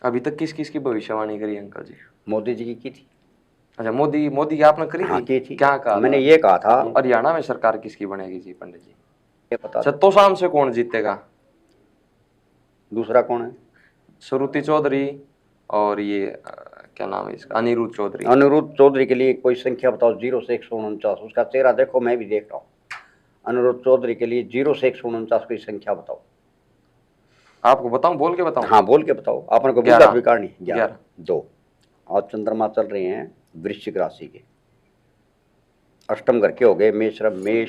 अभी तक किस किस की भविष्यवाणी करी अंकल जी? मोदी जी की थी। अच्छा, मोदी मोदी की आपने करी हाँ, थी? की थी। क्या कहा मैंने था? ये कहा था, हरियाणा में सरकार किसकी बनेगी जी पंडित जी? ये पता था। चत्तोसाम से कौन जीतेगा? दूसरा कौन है? श्रुति चौधरी और ये क्या नाम है इसका, अनिरुद्ध चौधरी। अनिरुद्ध चौधरी के लिए कोई संख्या बताओ, 0 से 149। उसका चेहरा देखो, मैं भी देख रहा हूँ। अनिरुद्ध चौधरी के लिए 0 से 149 की संख्या बताओ। आपको बताऊं, बोल के बताऊं? हाँ, बोल के बताओ। आपने को बुद्धा 11। स्वीकार नहीं। 11। 2। और चंद्रमा चल रहे हैं वृश्चिक राशि के, अष्टम घर के हो गए। मेष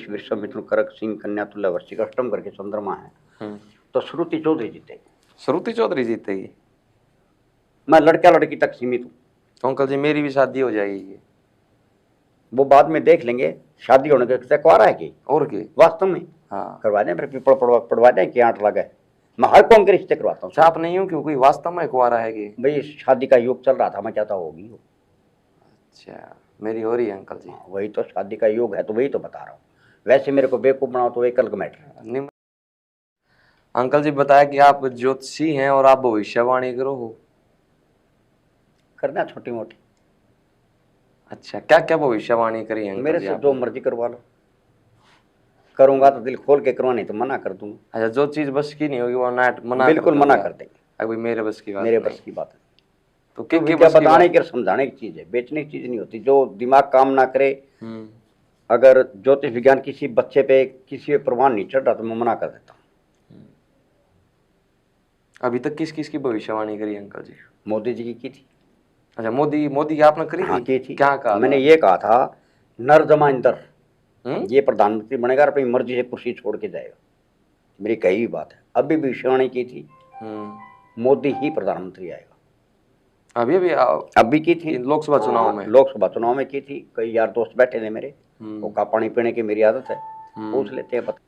वृषभ मिथुन कर्क सिंह कन्या तुला वृश्चिक, अष्टम घर के चंद्रमा है। तो श्रुति चौधरी जीतेगी। श्रुति चौधरी जीतेगी? मैं लड़का लड़की तक सीमित हूँ। तो अंकल जी मेरी भी शादी हो जाएगी? वो बाद में देख लेंगे। शादी होने के कुआरा है कि और की वास्तव में? हाँ, करवा दें, फिर पीपल पड़वा दें कि आंट लगा है। मैं हर कौम के रिश्ते करवाता हूँ। आप नहीं हूँ क्यों, कोई वास्तव में कुआरा है कि? भाई शादी का योग चल रहा था, मैं चाहता होगी। अच्छा, मेरी हो रही है अंकल जी। वही तो शादी का योग है, तो वही तो बता रहा हूँ। वैसे मेरे को बेवकूफ बनाओ तो एक अलग मैटर है। अंकल जी बताया कि आप ज्योतिषी हैं और आप भविष्यवाणी करो हो। करना छोटी मोटी। अच्छा, क्या क्या भविष्यवाणी करी अंकल मेरे जी से आपने? जो मर्जी करवा लो। करूंगा तो दिल खोल के करवा, नहीं तो मना कर दूंगा। अच्छा, जो चीज बस की नहीं होगी वो नाट मना बिल्कुल कर मना दोगे कर आप? देंगे। अभी मेरे बस की बात मेरे नहीं। बस की बात है। तो तो किन विद्या बस की बताने बात? की और समझाने की चीज है, बेचने की चीज नहीं होती। जो दिमाग काम ना करे, हम्म। अगर ज्योतिष विज्ञान किसी बच्चे पे किसी पे प्रभाव नहीं चढ़ रहा तो मैं मना कर देता हूँ। अभी तक किस किस की भविष्यवाणी करी अंकल जी? मोदी जी की थी। अच्छा, मोदी मोदी की आपने करी हाँ, थी? की थी। क्या कहा मैंने था? ये कहा था, नर जमा इंदर हम्म। ये प्रधानमंत्री बनेगा और अपनी मर्जी से कुर्सी छोड़ के जाएगा। मेरी कही हुई बात है। अभी भविष्यवाणी की थी, मोदी ही प्रधानमंत्री आएगा। अभी अभी की थी लोकसभा चुनाव में? लोकसभा चुनाव में की थी। कई यार दोस्त बैठे थे मेरे, वो का पानी पीने की मेरी आदत है, पूछ लेते हैं पता।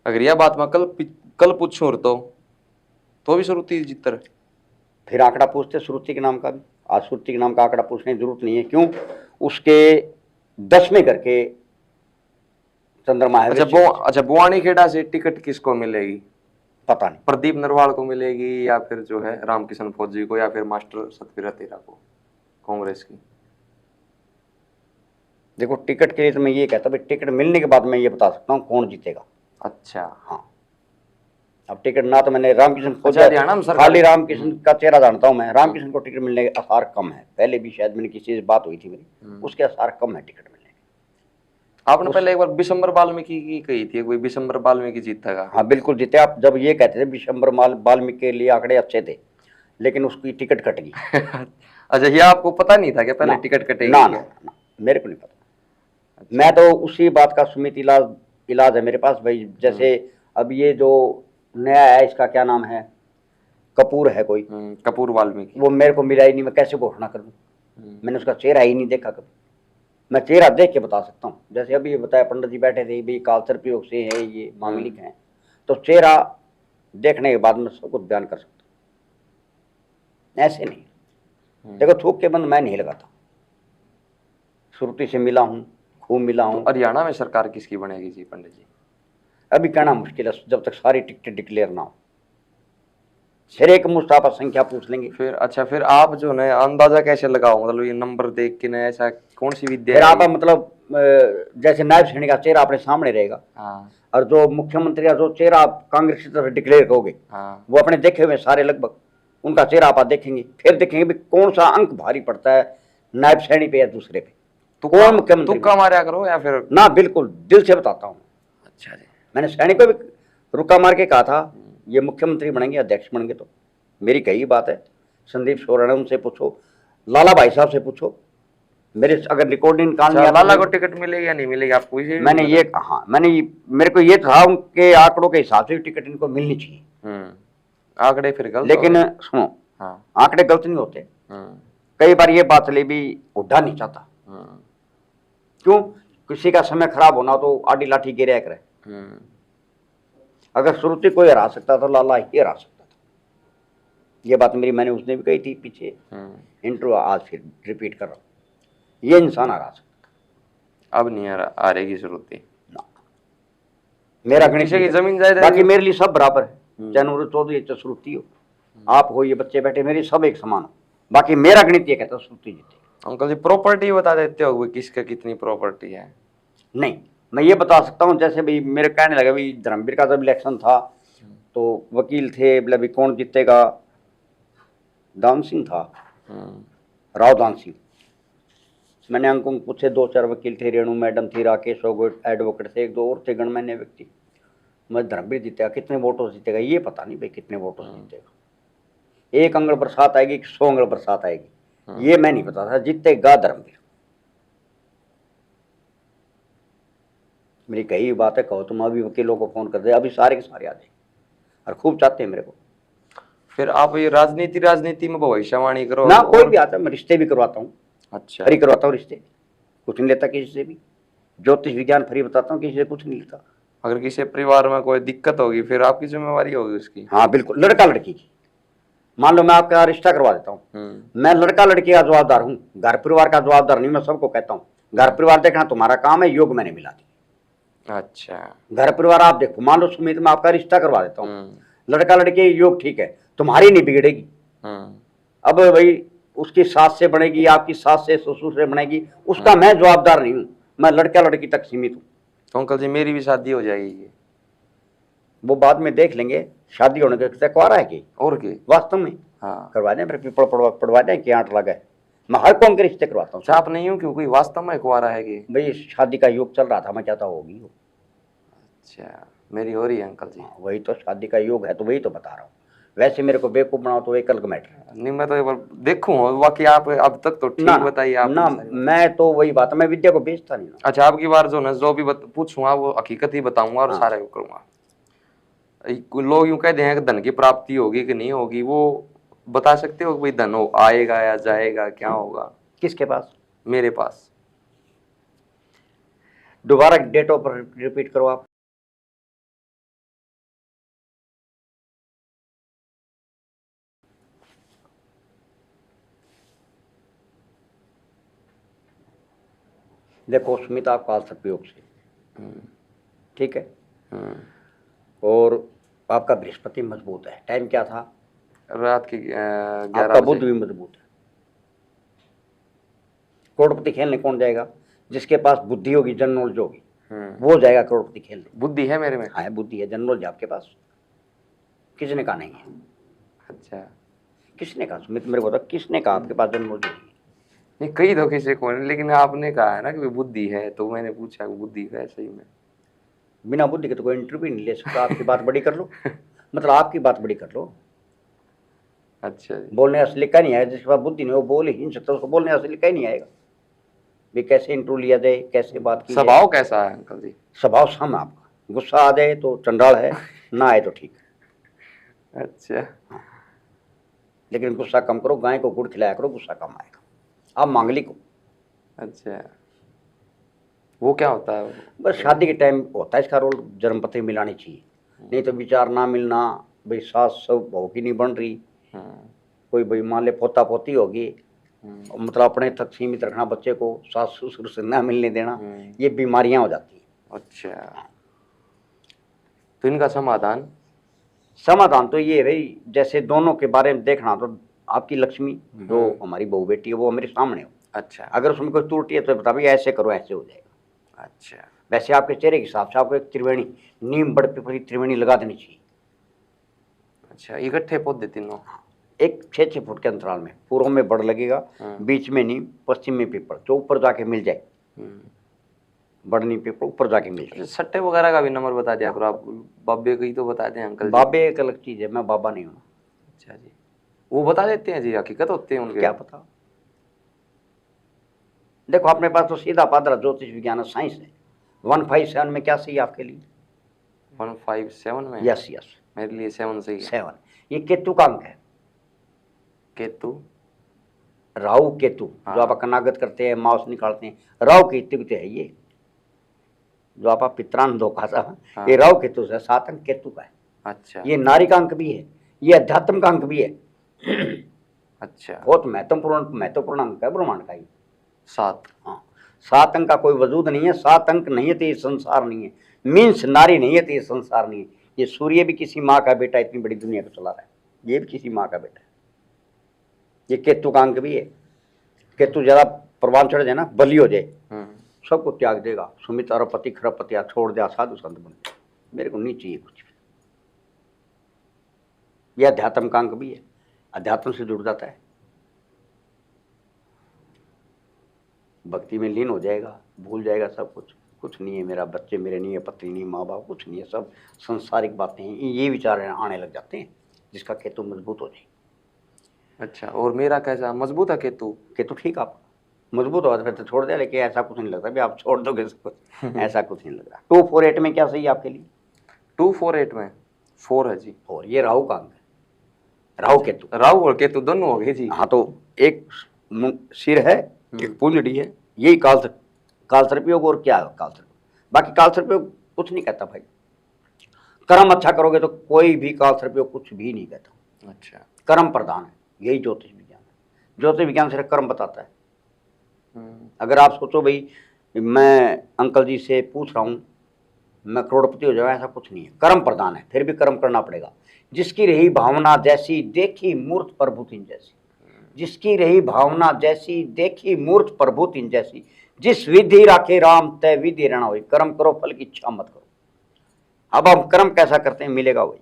अगर यह बात मैं कल पूछूं तो भी श्रुति जीतर? फिर आंकड़ा पूछते श्रुति के नाम का भी। आज श्रुति के नाम का आंकड़ा पूछने की जरूरत नहीं है। क्यों? उसके 10वें करके चंद्रमा है। अच्छा, बुआनी खेड़ा से टिकट किसको मिलेगी? पता नहीं। प्रदीप नरवाल को मिलेगी या फिर जो है रामकिशन फौजी को या फिर मास्टर सतवीर तेरा को, कांग्रेस की? देखो, टिकट के लिए तो मैं ये कहता हूँ, टिकट मिलने के बाद मैं ये बता सकता हूँ कौन जीतेगा। अच्छा। हाँ, अब टिकट ना तो मैंने रामकिशन अच्छा, हरियाणा में सरकार खाली रामकिशन का चेहरा जानता हूँ मैं। रामकिशन को टिकट मिलने के आसार कम है। पहले भी शायद मैंने किसी से बात हुई थी मेरी, उसके आसार कम है टिकट मिलने के। आपने पहले एक बार बिशंबर वाल्मीकि की कही थी, कोई बिशंबर वाल्मीकि जीतेगा? हाँ बिल्कुल जीते। आप जब ये कहते थे बिशंबर वाल्मीकि के लिए आंकड़े अच्छे थे, लेकिन उसकी टिकट कट गई। अच्छा, ये आपको पता नहीं था कि पहले टिकट कटेगी? ना, मेरे को नहीं पता। अच्छा। मैं तो उसी बात का सुमित इलाज है मेरे पास भाई। जैसे अब ये जो नया है, इसका क्या नाम है, कपूर है कोई, कपूर वाल्मीकि, वो मेरे को मिला ही नहीं। मैं कैसे घोषणा कर दूं? मैंने उसका चेहरा ही नहीं देखा कभी। मैं चेहरा देख के बता सकता हूँ। जैसे अभी बताया पंडित जी बैठे थे, भाई कालसर्प प्रयोग से है, ये मांगलिक है, तो चेहरा देखने के बाद मैं सब कुछ बयान कर सकता हूँ। ऐसे नहीं। देखो, थूक के बंद मैं नहीं लगाता। श्रुति से मिला हूँ, खूब मिला हूँ। तो हरियाणा में सरकार किसकी बनेगी जी पंडित जी? अभी कहना मुश्किल है जब तक सारी टिकटें डिक्लेयर ना हो। फिर एक मुस्ताफा संख्या पूछ लेंगे। फिर अच्छा, फिर आप जो है अंदाजा कैसे लगाओ, मतलब ये नंबर देख के ना, ऐसा कौन सी विद्या फिर है आप मतलब जैसे नायब सैनिक का चेहरा अपने सामने रहेगा। हाँ। और जो मुख्यमंत्री का जो चेहरा आप कांग्रेस की तरफ डिक्लेयर करोगे, हाँ। वो अपने देखे हुए सारे लगभग उनका चेहरा आप देखेंगे। फिर देखेंगे भी कौन सा अंक भारी पड़ता है नायब सैनिक पे या दूसरे पे, तो कौन मुख्यमंत्री। तुक्का मारा करो या फिर? ना, बिल्कुल दिल से बताता हूँ। अच्छा जी। मैंने सैनिक को भी रुका मार के कहा था, ये मुख्यमंत्री बनेंगे, अध्यक्ष बनेंगे। तो मेरी कही बात है। संदीप सोरेन उनसे पूछो, लाला भाई साहब से पूछो। मेरे अगर रिकॉर्डिंग निकालनी है, लाला को टिकट मिलेगी या नहीं मिलेगी आपको? मैंने ये हाँ, मेरे को ये था उनके आंकड़ों के हिसाब से टिकट इनको मिलनी चाहिए। आंकड़े फिर गलत, लेकिन सुनो, आंकड़े गलत नहीं होते। कई बार ये बात ले भी उड्ढा नहीं चाहता। क्यों? किसी का समय खराब होना तो आड़ी लाठी गिरा करे। अगर श्रुति को हरा सकता था, लाला ही हरा सकता था। ये बात मेरी मैंने उसने भी कही थी पीछे इंटरव्यू, आज फिर रिपीट कर रहा हूँ। ये इंसान हरा सकता। अब नहीं आ रहेगी श्रुति। मेरा गणित की जमीन जायदाद बाकी मेरे लिए सब बराबर है, चाहे नूर चौधरी चाहे श्रुति हो। आप हो, ये बच्चे बैठे मेरे, सब एक समान हो। बाकी मेरा गणित ये कहता है सूती जीते। अंकल जी प्रॉपर्टी बता देते हो किसका कितनी प्रॉपर्टी है? नहीं, मैं ये बता सकता हूँ, जैसे भाई मेरे कहने लगा भाई धर्मवीर का जब इलेक्शन था तो वकील थे, बोले भाई कौन जीतेगा, दान सिंह था, राव दान सिंह। मैंने अंकों पूछे, 2-4 वकील थे, रेणु मैडम थी, राकेश एडवोकेट थे, 1-2 और थे गणमान्य व्यक्ति। मैं धर्मवीर जीतेगा, कितने वोटों से जीतेगा ये पता नहीं भाई, कितने वोटों से जीतेगा, 1 अंगल बरसात आएगी कि 100 अंगल बरसात आएगी ये मैं नहीं पता था, जीतेगा धर्मवीर। मेरी कही बात है, कहो तुम अभी वकीलों को फोन कर दे, अभी सारे के सारे आ जाए, और खूब चाहते हैं मेरे को। फिर आप ये राजनीति में भविष्यवाणी करो ना, कोई भी आता है, मैं रिश्ते भी करवाता हूँ। अच्छा, फ्री करवाता हूँ रिश्ते, कुछ नहीं लेता किसी से भी। ज्योतिष विज्ञान फ्री बताता हूँ, किसी से कुछ नहीं लेता। अगर किसी परिवार में कोई दिक्कत होगी फिर आपकी जिम्मेवारी होगी उसकी? हाँ बिल्कुल, लड़का लड़की की। मान लो मैं आपका रिश्ता करवा देता हूँ, मैं लड़का लड़की का जवाबदार हूँ, घर परिवार का जवाबदार नहीं। मैं सबको कहता हूँ घर परिवार देखना तुम्हारा काम है, योग मैंने मिला दी। अच्छा, घर परिवार आप देखो, मान लो सुमित मैं आपका रिश्ता करवा देता हूँ, लड़का लड़के योग ठीक है, तुम्हारी नहीं बिगड़ेगी। अब भाई उसकी सास से बनेगी, आपकी सास से ससुर से बनेगी, उसका मैं जवाबदार नहीं हूँ, मैं लड़का लड़की तक सीमित हूँ। तो अंकल जी मेरी भी शादी हो जाएगी? वो बाद में देख लेंगे, शादी होने के कुआरा है कि और की वास्तव में हाँ करवा दें, फिर पीपल पड़वा दें कि आंट लगा है। मैं हर कौन के रिश्ते करवाता हूँ। आप नहीं हूँ क्योंकि वास्तव में कुआरा है कि भाई शादी का योग चल रहा था, मैं चाहता होगी। अच्छा, मेरी हो रही है अंकल जी। वही तो शादी का योग है, तो वही तो बता रहा हूँ। वैसे मेरे को बेवकूफ बनाओ तो एक अलग मैटर। नहीं, मैं तो एक बार देखूँ, बाकी आप अब तक तो ठीक बताइए आप ना, मैं तो वही बात है, मैं विद्या को बेचता नहीं ना। अच्छा, आपकी बार जो ना जो भी पूछूंगा वो हकीकत ही बताऊंगा और सारे को करूंगा। लोग यूं कहते हैं कि धन की प्राप्ति होगी कि नहीं होगी, वो बता सकते हो भाई धन आएगा या जाएगा, क्या होगा? किसके पास? मेरे पास। दोबारा डेट ऑफ रिपीट करो आप। देखो सुमित, आप काल सर्पयोग से, ठीक है, और आपका बृहस्पति मजबूत है। टाइम क्या था? रात की 11 आपका बजे। बुध भी मजबूत है। करोड़पति खेलने कौन जाएगा? जिसके पास बुद्धि होगी, जन नॉलेज होगी, वो जाएगा करोड़पति खेलने। बुद्धि है मेरे में? हाँ बुद्धि है, जन नॉलेज आपके पास। किसने कहा नहीं है? अच्छा, किसने कहा? सुमित मेरे को बता, किसने कहा आपके पास जन नॉलेज नहीं? नहीं, कई तो किसी को नहीं, लेकिन आपने कहा है ना कि बुद्धि है, तो मैंने पूछा बुद्धि है सही में। बिना बुद्धि के तो कोई इंटरव्यू नहीं ले सकता। आपकी बात बड़ी कर लो मतलब आपकी बात बड़ी कर लो। अच्छा जी। बोलने असली का नहीं है, जिसके पास बुद्धि नहीं वो बोल ही नहीं सकता, उसको बोलने असली का ही नहीं आएगा। भी कैसे इंटरव्यू लिया जाए, कैसे बात की। स्वभाव कैसा है अंकल जी? स्वभाव सम आपका, गुस्सा आ जाए तो चंडाल है, ना आए तो ठीक है। अच्छा, लेकिन गुस्सा कम करो, गाय को गुड़ खिलाया करो, गुस्सा कम आएगा। आप मांगलिक हो। अच्छा, वो क्या होता है? बस शादी के टाइम होता है इसका रोल, जन्मपत्री मिलानी चाहिए, नहीं तो विचार ना मिलना। भाई सास सब बहू की नहीं बन रही, कोई भाई मान ले पोता पोती होगी, मतलब अपने तक सीमित रखना बच्चे को, सास ससुर से ना मिलने देना, ये बीमारियां हो जाती हैं। अच्छा, तो इनका समाधान? समाधान तो ये है भाई, जैसे दोनों के बारे में देखना, तो आपकी लक्ष्मी जो हमारी बहू बेटी है वो मेरे सामने हो। अच्छा, अगर उसमें कोई त्रुटि है तो बता भाई ऐसे करो, ऐसे हो जाएगा। अच्छा, वैसे आपके चेहरे के हिसाब से आपको एक त्रिवेणी, नीम बड़ पे त्रिवेणी लगा देनी चाहिए। अच्छा, इकट्ठे पौधे तीनों? एक 6-6 फुट के अंतराल में, पूर्व में बड़ लगेगा, बीच में नीम, पश्चिम में पीपल, जो ऊपर जाके मिल जाए। बड़ नीम पीपल ऊपर जाके मिल जाए। सट्टे वगैरह का भी नंबर बता दिया करो आप, बाबे की तो बता दें अंकल जी। बाबे एक अलग चीज है, मैं बाबा नहीं हूँ। अच्छा जी, वो बता देते हैं जी, हकीकत होते हैं उनके? क्या पता, देखो अपने पास तो सीधा पादरा ज्योतिष विज्ञान साइंस है। 157 में क्या सही आपके लिए? 157 में? यस यस, मेरे लिए 7 सही है। 7 ये केतु का अंक है। केतु? राहु केतु, जो आप कनागत करते हैं, माउस निकालते हैं, राहु केतु है ये, जो आप पित्रान धोखा था, ये राहु केतु से 7 अंक केतु का है। अच्छा, ये नारी का अंक भी है, ये अध्यात्म का अंक भी है। अच्छा, बहुत महत्वपूर्ण अंक है ब्रह्मांड का ये 7। हाँ, 7 अंक का कोई वजूद नहीं है। 7 अंक नहीं है तो ये संसार नहीं है, मीन्स नारी नहीं है तो ये संसार नहीं है। ये सूर्य भी किसी माँ का बेटा इतनी बड़ी दुनिया को चला रहा है। ये भी किसी माँ का बेटा है। ये केतु का अंक भी है। केतु ज्यादा प्रभाव चढ़ जाए ना, बली हो जाए, सबको त्याग देगा। सुमित अरबपति खरबपति छोड़ दिया, साधु संत बन। मेरे को नहीं चाहिए कुछ भी। यह अध्यात्म का अंक भी है, अध्यात्म से जुड़ जाता है, भक्ति में लीन हो जाएगा, भूल जाएगा सब कुछ। कुछ नहीं है मेरा, बच्चे मेरे नहीं है, पत्नी नहीं, माँ बाप कुछ नहीं है, सब संसारिक बातें हैं। ये विचार आने लग जाते हैं, जिसका केतु मजबूत हो जाए। अच्छा, और मेरा कैसा मजबूत है केतु? केतु ठीक आप मजबूत हो फिर तो छोड़ दे, लेकिन ऐसा कुछ नहीं लगता भी आप छोड़ दोगे सब कुछ। ऐसा कुछ नहीं लग रहा। 248 में क्या सही है आपके लिए? 248 में 4 है जी। और ये राहु का अंक है, राहु केतु। राहु और केतु दोनों हो गए जी। हाँ, तो एक सिर है, एक पूंजड़ी है, यही कालसर्पयोग। और क्या है कालसर्पयोग? बाकी कालसर्पयोग कुछ नहीं कहता भाई। कर्म अच्छा करोगे तो कोई भी कालसर्पयोग कुछ भी नहीं कहता। अच्छा, कर्म प्रधान है, यही ज्योतिष विज्ञान है। ज्योतिष विज्ञान सिर्फ कर्म बताता है। अगर आप सोचो भाई मैं अंकल जी से पूछ रहा हूं मैं करोड़पति हो जाऊंगा, ऐसा कुछ नहीं है। कर्म प्रधान है, फिर भी कर्म करना पड़ेगा। जिसकी रही भावना जैसी देखी मूर्त प्रभु तिन जैसी। जिसकी रही भावना जैसी देखी मूर्त प्रभु तिन जैसी। जिस विधि राखे राम तय विधि रहना हुई। कर्म करो, फल की इच्छा मत करो। अब हम कर्म कैसा करते हैं, मिलेगा वही।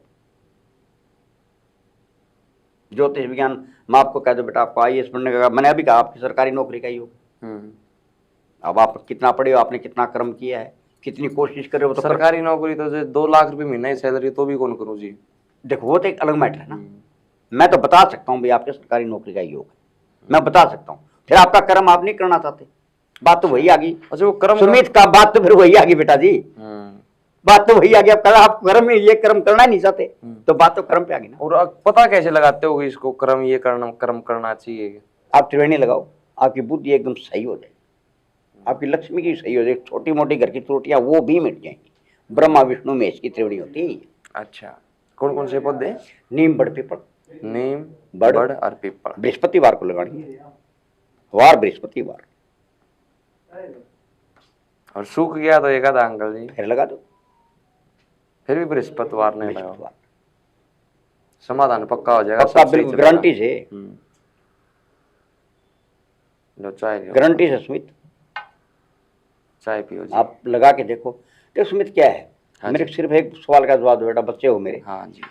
ज्योतिष विज्ञान मैं आपको कह दो बेटा आपको IAS बनने का, मैंने अभी कहा आपकी सरकारी नौकरी का ही हो। अब आप कितना पढ़े हो, आपने कितना कर्म किया है, कितनी कोशिश करे हो। तो सरकारी नौकरी तो 2 लाख रुपए महीना ही सैलरी, तो भी कौन करूं जी। देखो वो तो एक अलग मैटर है ना। मैं तो बता सकता हूँ भाई आपके सरकारी नौकरी का योग है, मैं बता सकता हूँ। फिर आपका कर्म आप नहीं करना चाहते, बात तो वही आ गई। अच्छा, वो कर्म सुमित का बात तो फिर वही आ गई बेटा जी। बात तो वही आ गई। आप कर्म में ये कर्म करना नहीं चाहते, तो बात तो कर्म पे आ गई ना। और पता कैसे लगाते हो इसको कर्म ये कर्म करना चाहिए? आप त्रिवेणी लगाओ, आपकी बुद्धि एकदम सही हो जाएगी, आपकी लक्ष्मी की सही हो जाएगी। छोटी मोटी घर की त्रुटियां वो भी मिट जाएंगी। ब्रह्मा विष्णु महेश की त्रिवेणी होती है। अच्छा, कौन कौन से पौधे? नीम, बड़, पीपल। नीम, बड़ और पीपल। बृहस्पतिवार को लगानी है, वार बृहस्पतिवार। और सूख गया तो एक आधा अंकल जी फिर लगा दो, फिर भी बृहस्पतिवार नहीं लगाओ, समाधान पक्का हो जाएगा। पक्का, बिल्कुल गारंटी से। लो चाय, गारंटी से सुमित, चाय पियो जी। आप लगा के देखो। देखो सुमित क्या है, मेरे सिर्फ एक सवाल का जवाब दो बेटा। बच्चे हो मेरे, हाँ जी।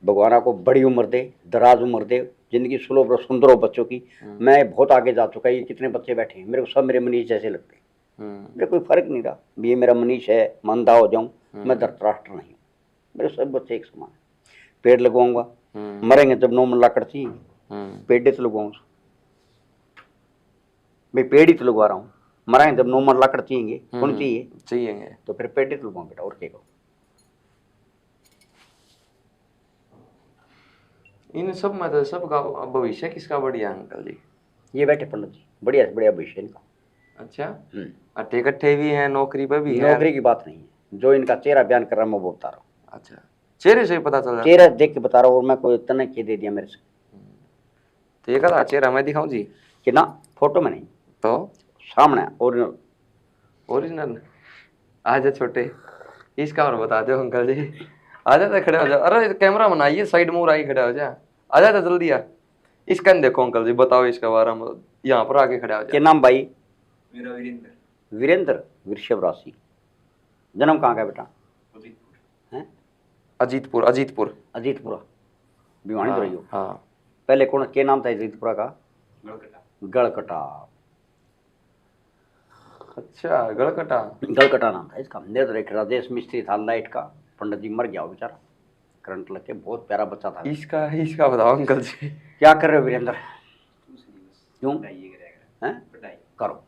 भगवान आपको बड़ी उम्र दे, दराज उम्र दे, जिंदगी स्लो और सुंदर हो बच्चों की। मैं बहुत आगे जा चुका है, ये कितने बच्चे बैठे हैं, मेरे को सब मेरे मनीष जैसे लगते हैं। मेरे कोई फर्क नहीं रहा, ये मेरा मनीष है, मंदा हो जाऊं, मैं धृतराष्ट्र नहीं हूँ। मेरे सब बच्चे एक समान है। पेड़ लगवाऊंगा, मरेंगे जब 9 मन लाकड़ चाहिए, पेड़ तो लगवाऊंगा भाई, पेड़ ही तो लगवा रहा हूँ। मराएंगे जब 9 मन लाकड़ चाहिए, कौन चाहिए, तो फिर पेड़ तो लगवाऊंगा बेटा, और क्या करो। इन सब में तो सबका भविष्य किसका बढ़िया अंकल जी? ये बैठे पंडित जी, बढ़िया से बढ़िया भविष्य इनका। अच्छा, अट्ठे कट्ठे भी हैं, नौकरी पे भी है? नौकरी की बात नहीं है, जो इनका चेहरा बयान कर रहा है मैं वो बता रहा हूँ। अच्छा, चेहरे से ही पता चल रहा है? चेहरा देख के बता रहा हूँ, और मैं कोई इतना के दे दिया मेरे से। तो एक आधा चेहरा मैं दिखाऊं जी? कि ना, फोटो में नहीं, तो सामने ओरिजिनल। ओरिजिनल? आजा छोटे, इसका और बता दो अंकल जी। आजा तो खड़े हो जाओ, अरे कैमरा बनाइए, साइड में आई खड़े हो जा, आजा तो जल्दी आ। इसका देखो अंकल जी, बताओ इसके बारे में, यहाँ पर आके खड़े हो जाओ। क्या नाम भाई? मेरा वीरेंद्र। वीरेंद्र, वृषभ राशि। जन्म कहाँ का बेटा? हैं? अजीतपुर। अजीतपुरा, भिवानी तो रही हो। हाँ। पहले कौन क्या नाम था अजीतपुरा का? गड़कटा। गड़कटा। अच्छा, गड़कटा नाम था इसका। निर्दरेख राजेश मिस्त्री था लाइट का, पंडित जी मर गया बेचारा, करंट लग के। बहुत प्यारा बच्चा था। इसका बताओ अंकल जी। क्या कर रहे हो वीरेंद्र? क्यों? पढ़ाई करो।